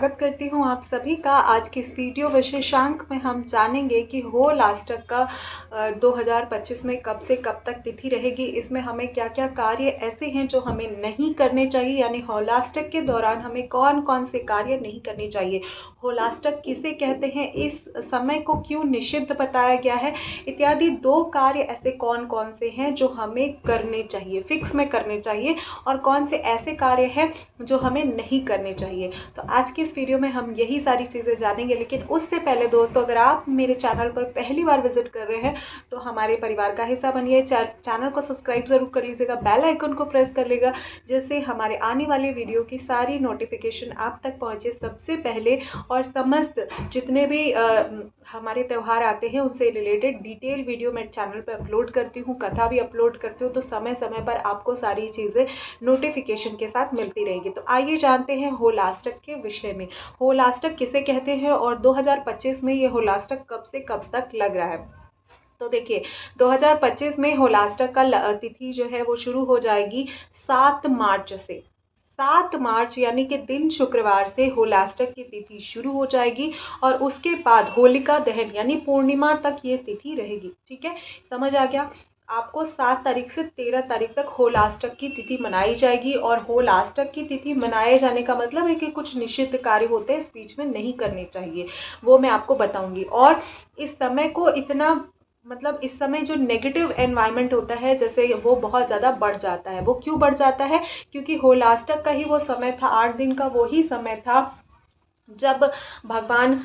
स्वागत करती हूँ आप सभी का। आज की इस वीडियो विशेषांक में हम जानेंगे कि होलाष्टक का 2025 में कब से कब तक तिथि रहेगी। इसमें हमें क्या क्या कार्य ऐसे हैं जो हमें नहीं करने चाहिए, यानी होलाष्टक के दौरान हमें कौन कौन से कार्य नहीं करने चाहिए, होलाष्टक किसे कहते हैं, इस समय को क्यों निषिद्ध बताया गया है, इत्यादि 2 कार्य ऐसे कौन कौन से हैं जो हमें करने चाहिए, फिक्स में करने चाहिए, और कौन से ऐसे कार्य हैं जो हमें नहीं करने चाहिए। तो आज की इस वीडियो में हम यही सारी चीज़ें जानेंगे। लेकिन उससे पहले दोस्तों, अगर आप मेरे चैनल पर पहली बार विजिट कर रहे हैं तो हमारे परिवार का हिस्सा बनिए, चैनल को सब्सक्राइब जरूर कर लीजिएगा, बेल आइकन को प्रेस कर लेगा, जिससे हमारे आने वाली वीडियो की सारी नोटिफिकेशन आप तक पहुंचे सबसे पहले। और समस्त जितने भी हमारे त्यौहार आते हैं उनसे रिलेटेड डिटेल वीडियो मैं चैनल पर अपलोड करती हूँ, कथा भी अपलोड करती हूँ, तो समय समय पर आपको सारी चीज़ें नोटिफिकेशन के साथ मिलती रहेगी। तो आइए जानते हैं होलाष्टक के विषय में। होलाष्टक किसे कहते हैं और 2025 में ये होलाष्टक कब से कब तक लग रहा है। तो देखिए, 2025 में होलाष्टक का तिथि जो है वो शुरू हो जाएगी 7 मार्च से। 7 मार्च यानी कि दिन शुक्रवार से होलाष्टक की तिथि शुरू हो जाएगी और उसके बाद होलिका दहन यानी पूर्णिमा तक ये तिथि रहेगी। ठीक है, समझ आ गया। आपको 7 तारीख से 13 तारीख तक होलाष्टक की तिथि मनाई जाएगी। और होलाष्टक की तिथि मनाए जाने का मतलब है कि कुछ निषिद्ध कार्य होते हैं, इस बीच में नहीं करने चाहिए, वो मैं आपको बताऊंगी। और इस समय को इतना मतलब इस समय जो नेगेटिव एनवायरनमेंट होता है जैसे वो बहुत ज़्यादा बढ़ जाता है। वो क्यों बढ़ जाता है? क्योंकि होलाष्टक का ही वो समय था, 8 दिन का वो ही समय था जब भगवान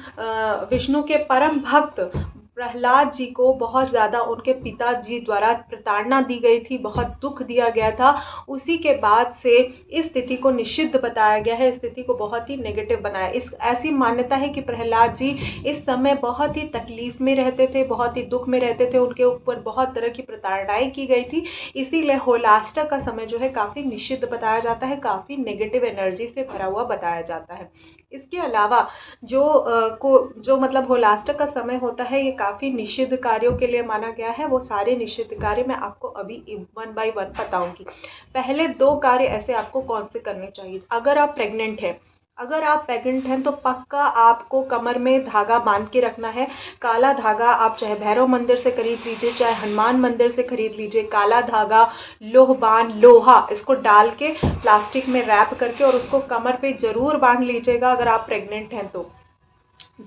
विष्णु के परम भक्त प्रहलाद जी को बहुत ज़्यादा उनके पिताजी द्वारा प्रताड़ना दी गई थी, बहुत दुख दिया गया था। उसी के बाद से इस तिथि को निषिद्ध बताया गया है, इस तिथि को बहुत ही नेगेटिव बनाया। इस ऐसी मान्यता है कि प्रहलाद जी इस समय बहुत ही तकलीफ में रहते थे, बहुत ही दुख में रहते थे, उनके ऊपर बहुत तरह की प्रताड़नाएं की गई थी। इसीलिए होलाष्टक का समय जो है काफ़ी निषिद्ध बताया जाता है, काफ़ी नेगेटिव एनर्जी से भरा हुआ बताया जाता है। इसके अलावा जो मतलब होलाष्टक का समय होता है ये काफ़ी निषिद्ध कार्यों के लिए माना गया है। वो सारे निषिद्ध कार्य मैं आपको अभी 1 बाय 1 बताऊंगी। पहले 2 कार्य ऐसे आपको कौन से करने चाहिए। अगर आप प्रेग्नेंट हैं तो पक्का आपको कमर में धागा बांध के रखना है। काला धागा आप चाहे भैरव मंदिर से खरीद लीजिए, चाहे हनुमान मंदिर से खरीद लीजिए। काला धागा, लोहा इसको डाल के प्लास्टिक में रैप करके और उसको कमर पे जरूर बांध लीजिएगा अगर आप प्रेग्नेंट हैं तो।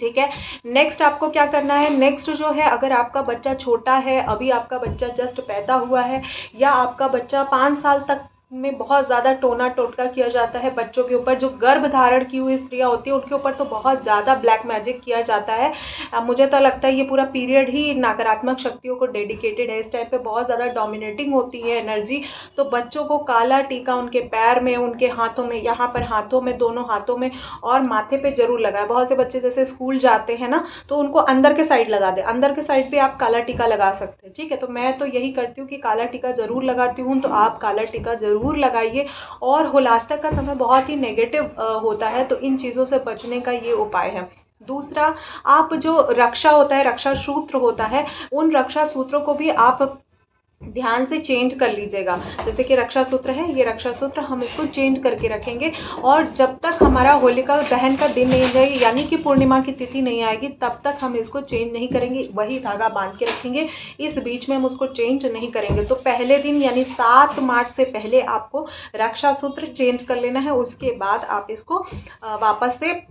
ठीक है, नेक्स्ट आपको क्या करना है। नेक्स्ट जो है, अगर आपका बच्चा छोटा है, अभी आपका बच्चा जस्ट पैदा हुआ है, या आपका बच्चा 5 साल तक में बहुत ज़्यादा टोना टोटका किया जाता है बच्चों के ऊपर, जो गर्भ धारण की हुई स्त्रियां होती है उनके ऊपर तो बहुत ज़्यादा ब्लैक मैजिक किया जाता है। मुझे तो लगता है ये पूरा पीरियड ही नकारात्मक शक्तियों को डेडिकेटेड है। इस टाइम पे बहुत ज़्यादा डोमिनेटिंग होती है एनर्जी। तो बच्चों को काला टीका उनके पैर में, उनके हाथों में, यहाँ पर हाथों में, दोनों हाथों में और माथे पे जरूर लगाए। बहुत से बच्चे जैसे स्कूल जाते हैं ना, तो उनको अंदर के साइड लगा दे, अंदर के साइड पे आप काला टीका लगा सकते हैं। ठीक है, तो मैं तो यही करती हूँ कि काला टीका जरूर लगाती हूँ, तो आप काला टीका जरूर लगाइए। और होलाष्टक का समय बहुत ही नेगेटिव होता है, तो इन चीज़ों से बचने का ये उपाय है। दूसरा, आप जो रक्षा होता है, रक्षा सूत्र होता है, उन रक्षा सूत्रों को भी आप ध्यान से चेंज कर लीजिएगा। जैसे कि रक्षा सूत्र है, ये रक्षा सूत्र हम इसको चेंज करके रखेंगे, और जब तक हमारा होलिका दहन का दिन नहीं जाएगी यानी कि पूर्णिमा की तिथि नहीं आएगी तब तक हम इसको चेंज नहीं करेंगे, वही धागा बांध के रखेंगे। इस बीच में हम उसको चेंज नहीं करेंगे। तो पहले दिन यानी 7 मार्च से पहले आपको रक्षा सूत्र चेंज कर लेना है, उसके बाद आप इसको वापस से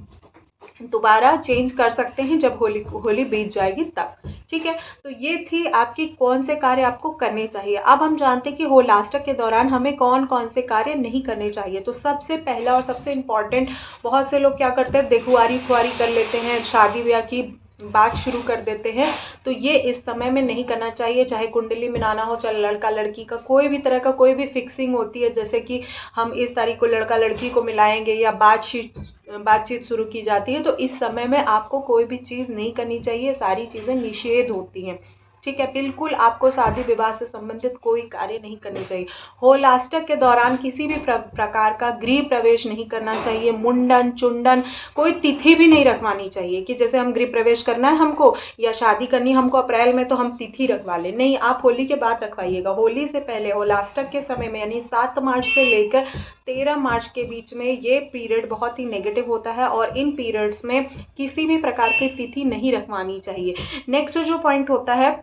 दोबारा चेंज कर सकते हैं जब होली बीत जाएगी तब। ठीक है, तो ये थी आपकी कौन से कार्य आपको करने चाहिए। अब हम जानते हैं कि होलाष्टक के दौरान हमें कौन कौन से कार्य नहीं करने चाहिए। तो सबसे पहला और सबसे इम्पॉर्टेंट, बहुत से लोग क्या करते हैं, देखुआरी खुआरी कर लेते हैं, शादी ब्याह की बात शुरू कर देते हैं। तो ये इस समय में नहीं करना चाहिए। चाहे कुंडली मिलाना हो, चाहे लड़का लड़की का कोई भी तरह का कोई भी फिक्सिंग होती है, जैसे कि हम इस तारीख को लड़का लड़की को मिलाएंगे या बातचीत शुरू की जाती है, तो इस समय में आपको कोई भी चीज़ नहीं करनी चाहिए, सारी चीज़ें निषेध होती हैं। ठीक है, बिल्कुल आपको शादी विवाह से संबंधित कोई कार्य नहीं करने चाहिए। होलाष्टक के दौरान किसी भी प्रकार का गृह प्रवेश नहीं करना चाहिए। मुंडन चुंडन कोई तिथि भी नहीं रखवानी चाहिए कि जैसे हम गृह प्रवेश करना है हमको या शादी करनी है हमको अप्रैल में, तो हम तिथि रखवा लें। नहीं, आप होली के बाद रखवाइएगा। होली से पहले होलाष्टक के समय में यानी 7 मार्च से लेकर 13 मार्च के बीच में ये पीरियड बहुत ही नेगेटिव होता है और इन पीरियड्स में किसी भी प्रकार की तिथि नहीं रखवानी चाहिए। नेक्स्ट जो पॉइंट होता है,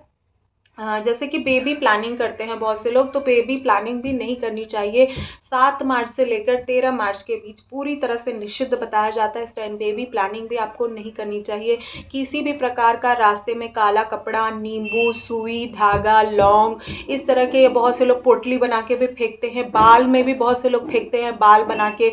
जैसे कि बेबी प्लानिंग करते हैं बहुत से लोग, तो बेबी प्लानिंग भी नहीं करनी चाहिए। 7 मार्च से लेकर 13 मार्च के बीच पूरी तरह से निषिद्ध बताया जाता है। इस टाइम बेबी प्लानिंग भी आपको नहीं करनी चाहिए। किसी भी प्रकार का रास्ते में काला कपड़ा, नींबू, सुई, धागा, लौंग, इस तरह के बहुत से लोग पोटली बना के भी फेंकते हैं। बाल में भी बहुत से लोग फेंकते हैं, बाल बना के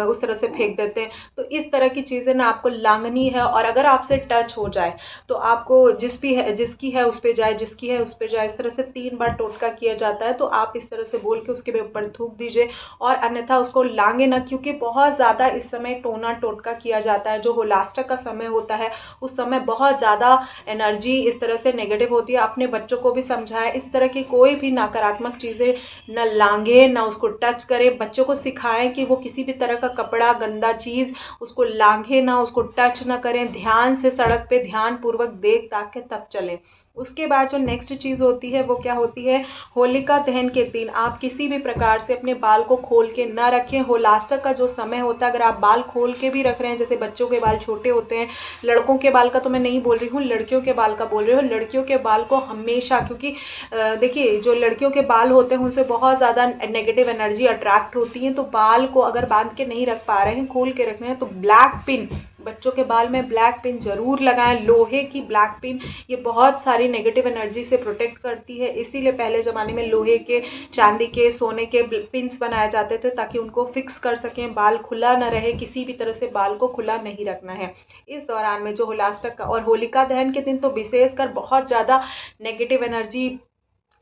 उस तरह से फेंक देते हैं। तो इस तरह की चीज़ें ना आपको लांघनी है और अगर आपसे टच हो जाए तो आपको जिसकी है उस पर जाए, जिसकी है उस पर जाए, इस तरह से 3 बार टोटका किया जाता है। तो आप इस तरह से बोल के उसके ऊपर थूक दीजिए और अन्यथा उसको लांगे ना, क्योंकि बहुत ज़्यादा इस समय टोना टोटका किया जाता है। जो होलाष्टक का समय होता है उस समय बहुत ज़्यादा एनर्जी इस तरह से नेगेटिव होती है। अपने बच्चों को भी समझाएं इस तरह की कोई भी नकारात्मक चीज़ें न लांगे, ना उसको टच करें। बच्चों को सिखाएं कि वो किसी भी तरह का कपड़ा, गंदा चीज़ उसको लांघे ना, उसको टच ना करें। ध्यान से सड़क पे ध्यान पूर्वक देख ताक के तब चलें। उसके बाद जो नेक्स्ट चीज़ होती है वो क्या होती है, होलिका दहन के दिन आप किसी भी प्रकार से अपने बाल को खोल के ना रखें। होलाष्टक का जो समय होता है, अगर आप बाल खोल के भी रख रहे हैं, जैसे बच्चों के बाल छोटे होते हैं, लड़कों के बाल का तो मैं नहीं बोल रही हूँ, लड़कियों के बाल का बोल रही हूँ। लड़कियों के बाल को हमेशा, क्योंकि देखिए जो लड़कियों के बाल होते हैं उनसे बहुत ज़्यादा नेगेटिव एनर्जी अट्रैक्ट होती है। तो बाल को अगर बांध के नहीं रख पा रहे हैं, खोल के रख रहे हैं, तो ब्लैक पिन, बच्चों के बाल में ब्लैक पिन जरूर लगाएं। लोहे की ब्लैक पिन ये बहुत सारी नेगेटिव एनर्जी से प्रोटेक्ट करती है। इसीलिए पहले ज़माने में लोहे के, चांदी के, सोने के पिन्स बनाए जाते थे ताकि उनको फिक्स कर सकें, बाल खुला ना रहे। किसी भी तरह से बाल को खुला नहीं रखना है इस दौरान में। जो होलाष्टक का और होलिका दहन के दिन तो विशेषकर बहुत ज़्यादा नेगेटिव एनर्जी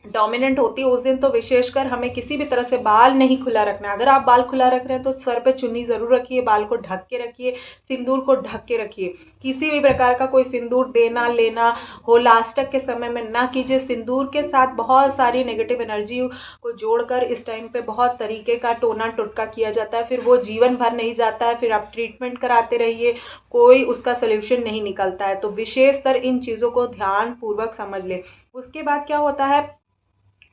डोमिनेंट होती है। उस दिन तो विशेषकर हमें किसी भी तरह से बाल नहीं खुला रखना है। अगर आप बाल खुला रख रहे हैं तो सर पे चुन्नी ज़रूर रखिए, बाल को ढक के रखिए, सिंदूर को ढक के रखिए। किसी भी प्रकार का कोई सिंदूर देना लेना होलाष्टक के समय में ना कीजिए। सिंदूर के साथ बहुत सारी नेगेटिव एनर्जी को जोड़कर इस टाइम पे बहुत तरीके का टोना टोटका किया जाता है। फिर वो जीवन भर नहीं जाता है, फिर आप ट्रीटमेंट कराते रहिए, कोई उसका सोल्यूशन नहीं निकलता है। तो विशेषतर इन चीज़ों को ध्यान पूर्वक समझ लें। उसके बाद क्या होता है,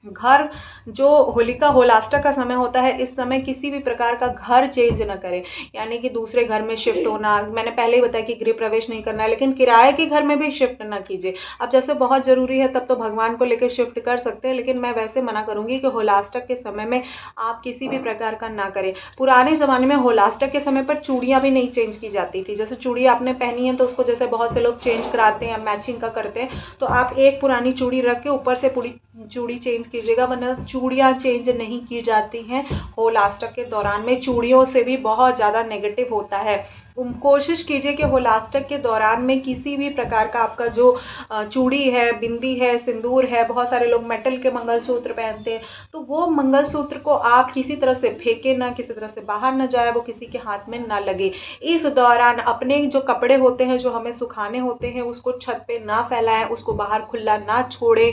घर जो होलिका होलाष्टक का समय होता है, इस समय किसी भी प्रकार का घर चेंज ना करें, यानी कि दूसरे घर में शिफ्ट होना। मैंने पहले ही बताया कि गृह प्रवेश नहीं करना है, लेकिन किराए के घर में भी शिफ्ट ना कीजिए। अब जैसे बहुत ज़रूरी है तब तो भगवान को लेकर शिफ्ट कर सकते हैं, लेकिन मैं वैसे मना करूंगी कि होलाष्टक के समय में आप किसी भी प्रकार का ना करें। पुराने ज़माने में होलाष्टक के समय पर चूड़ियाँ भी नहीं चेंज की जाती थी। जैसे चूड़ी आपने पहनी है तो उसको जैसे बहुत से लोग चेंज कराते हैं, मैचिंग का करते हैं, तो आप एक पुरानी चूड़ी रख के ऊपर से पूरी चूड़ी चेंज कीजिएगा, वरना चूड़ियाँ चेंज नहीं की जाती हैं होलाष्टक के दौरान में। चूड़ियों से भी बहुत ज़्यादा नेगेटिव होता है। कोशिश कीजिए कि होलाष्टक के दौरान में किसी भी प्रकार का आपका जो चूड़ी है, बिंदी है, सिंदूर है, बहुत सारे लोग मेटल के मंगलसूत्र पहनते हैं, तो वो मंगलसूत्र को आप किसी तरह से फेंके ना, किसी तरह से बाहर ना जाए, वो किसी के हाथ में ना लगे। इस दौरान अपने जो कपड़े होते हैं जो हमें सुखाने होते हैं उसको छत पे ना फैलाएं, उसको बाहर खुला ना छोड़ें।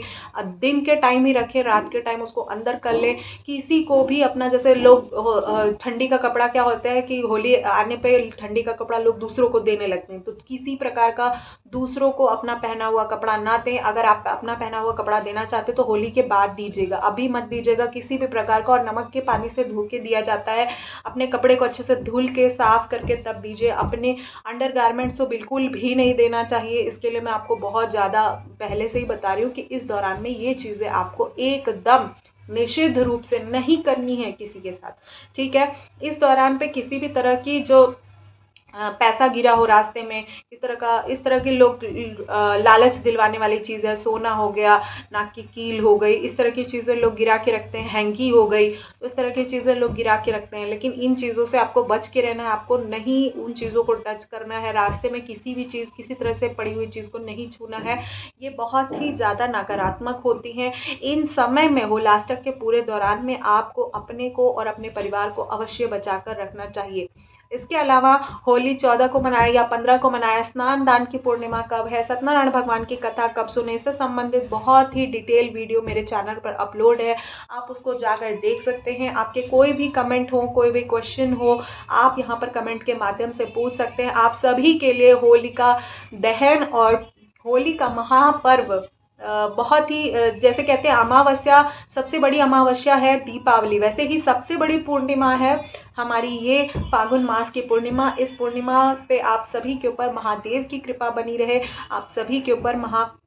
दिन के टाइम ही रखें, रात के टाइम उसको अंदर कर लें। किसी को भी अपना, जैसे लोग ठंडी का कपड़ा क्या होता है कि होली आने पे ठंडी का कपड़ा लोग दूसरों को देने लगते हैं, तो किसी प्रकार का दूसरों को अपना पहना हुआ कपड़ा ना दें। अगर आप अपना पहना हुआ कपड़ा देना चाहते तो होली के बाद दीजिएगा, अभी मत दीजिएगा किसी भी प्रकार का। और नमक के पानी से धो के दिया जाता है। अपने कपड़े को अच्छे से धुल के साफ करके तब दीजिए। अपने अंडर गारमेंट्स तो बिल्कुल भी नहीं देना चाहिए। इसके लिए मैं आपको बहुत ज़्यादा पहले से ही बता रही हूँ कि इस दौरान में ये चीज़ें आपको एकदम निषिद्ध रूप से नहीं करनी है किसी के साथ, ठीक है। इस दौरान पे किसी भी तरह की जो पैसा गिरा हो रास्ते में, इस तरह के लोग लालच दिलवाने वाली चीज़ है, सोना हो गया, नाक की कील हो गई, इस तरह की चीज़ें लोग गिरा के रखते हैं, हैंकी हो गई, तो इस तरह की चीज़ें लोग गिरा के रखते हैं। लेकिन इन चीज़ों से आपको बच के रहना है, आपको नहीं उन चीज़ों को टच करना है। रास्ते में किसी भी चीज़, किसी तरह से पड़ी हुई चीज़ को नहीं छूना है। ये बहुत ही ज़्यादा नकारात्मक होती हैं। इन समय में होलाष्टक के पूरे दौरान में आपको अपने को और अपने परिवार को अवश्य बचा कर रखना चाहिए। इसके अलावा होली 14 को मनाया या 15 को मनाया, स्नान दान की पूर्णिमा कब है, सत्यनारायण भगवान की कथा कब सुने, इससे संबंधित बहुत ही डिटेल वीडियो मेरे चैनल पर अपलोड है, आप उसको जाकर देख सकते हैं। आपके कोई भी कमेंट हो, कोई भी क्वेश्चन हो, आप यहाँ पर कमेंट के माध्यम से पूछ सकते हैं। आप सभी के लिए होलिका दहन और होली का महापर्व बहुत ही जैसे कहते हैं अमावस्या, सबसे बड़ी अमावस्या है दीपावली, वैसे ही सबसे बड़ी पूर्णिमा है हमारी ये फागुन मास की पूर्णिमा। इस पूर्णिमा पे आप सभी के ऊपर महादेव की कृपा बनी रहे, आप सभी के ऊपर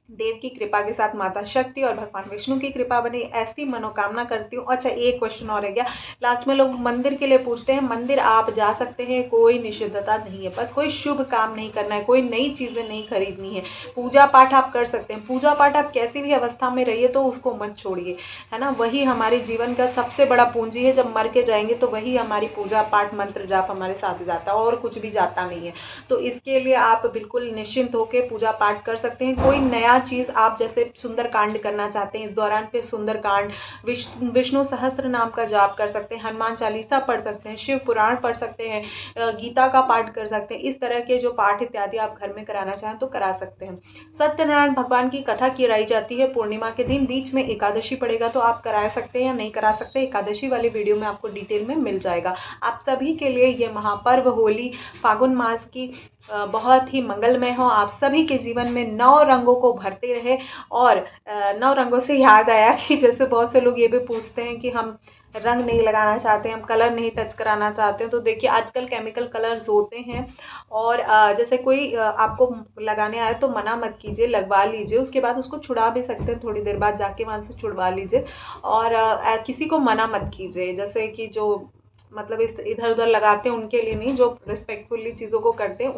देव की कृपा के साथ माता शक्ति और भगवान विष्णु की कृपा बने, ऐसी मनोकामना करती हूँ। अच्छा, एक क्वेश्चन और रह गया, लास्ट में लोग मंदिर के लिए पूछते हैं। मंदिर आप जा सकते हैं, कोई निषिद्धता नहीं है, बस कोई शुभ काम नहीं करना है, कोई नई चीज़ें नहीं खरीदनी है। पूजा पाठ आप कर सकते हैं, पूजा पाठ आप कैसी भी अवस्था में रहिए तो उसको मत छोड़िए, है ना। वही हमारे जीवन का सबसे बड़ा पूंजी है, जब मर के जाएंगे तो वही हमारी पूजा पाठ मंत्र जाप हमारे साथ जाता है और कुछ भी जाता नहीं है। तो इसके लिए आप बिल्कुल निश्चिंत होकर पूजा पाठ कर सकते हैं। कोई नया चीज़ आप जैसे सुंदरकांड करना चाहते हैं, इस दौरान पे सुंदरकांड, विष्णु सहस्त्र नाम का जाप कर सकते हैं, हनुमान चालीसा पढ़ सकते हैं, शिव पुराण पढ़ सकते हैं, गीता का पाठ कर सकते हैं। इस तरह के जो पाठ इत्यादि आप घर में कराना चाहें तो करा सकते हैं। सत्यनारायण भगवान की कथा कराई जाती है पूर्णिमा के दिन, बीच में एकादशी पड़ेगा तो आप करा सकते हैं या नहीं करा सकते, एकादशी वाली वीडियो में आपको डिटेल में मिल जाएगा। आप सभी के लिए ये महापर्व होली फागुन मास की बहुत ही मंगलमय हो, आप सभी के जीवन में 9 रंगों को भरते रहे। और 9 रंगों से याद आया कि जैसे बहुत से लोग ये भी पूछते हैं कि हम रंग नहीं लगाना चाहते, हम कलर नहीं टच कराना चाहते हैं, तो देखिए आजकल केमिकल कलर्स होते हैं और जैसे कोई आपको लगाने आए तो मना मत कीजिए, लगवा लीजिए, उसके बाद उसको छुड़ा भी सकते हैं, थोड़ी देर बाद जाके वहाँ से छुड़वा लीजिए। और किसी को मना मत कीजिए, जैसे कि जो मतलब इस इधर उधर लगाते हैं उनके लिए नहीं, जो रिस्पेक्टफुल्ली चीज़ों को करते हैं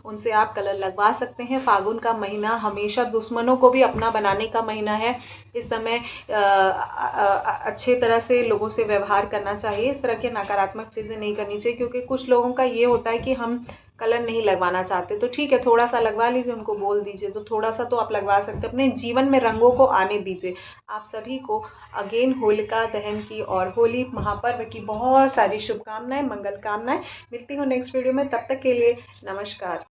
उनसे आप कलर लगवा सकते हैं। फागुन का महीना हमेशा दुश्मनों को भी अपना बनाने का महीना है। इस समय अच्छे तरह से लोगों से व्यवहार करना चाहिए, इस तरह की नकारात्मक चीज़ें नहीं करनी चाहिए, क्योंकि कुछ लोगों का ये होता है कि हम कलर नहीं लगवाना चाहते, तो ठीक है थोड़ा सा लगवा लीजिए, उनको बोल दीजिए, तो थोड़ा सा तो आप लगवा सकते हैं। अपने जीवन में रंगों को आने दीजिए। आप सभी को अगेन होलिका दहन की और होली महापर्व की बहुत सारी शुभकामनाएं, मंगल कामनाएं। मिलती हूँ नेक्स्ट वीडियो में, तब तक के लिए नमस्कार।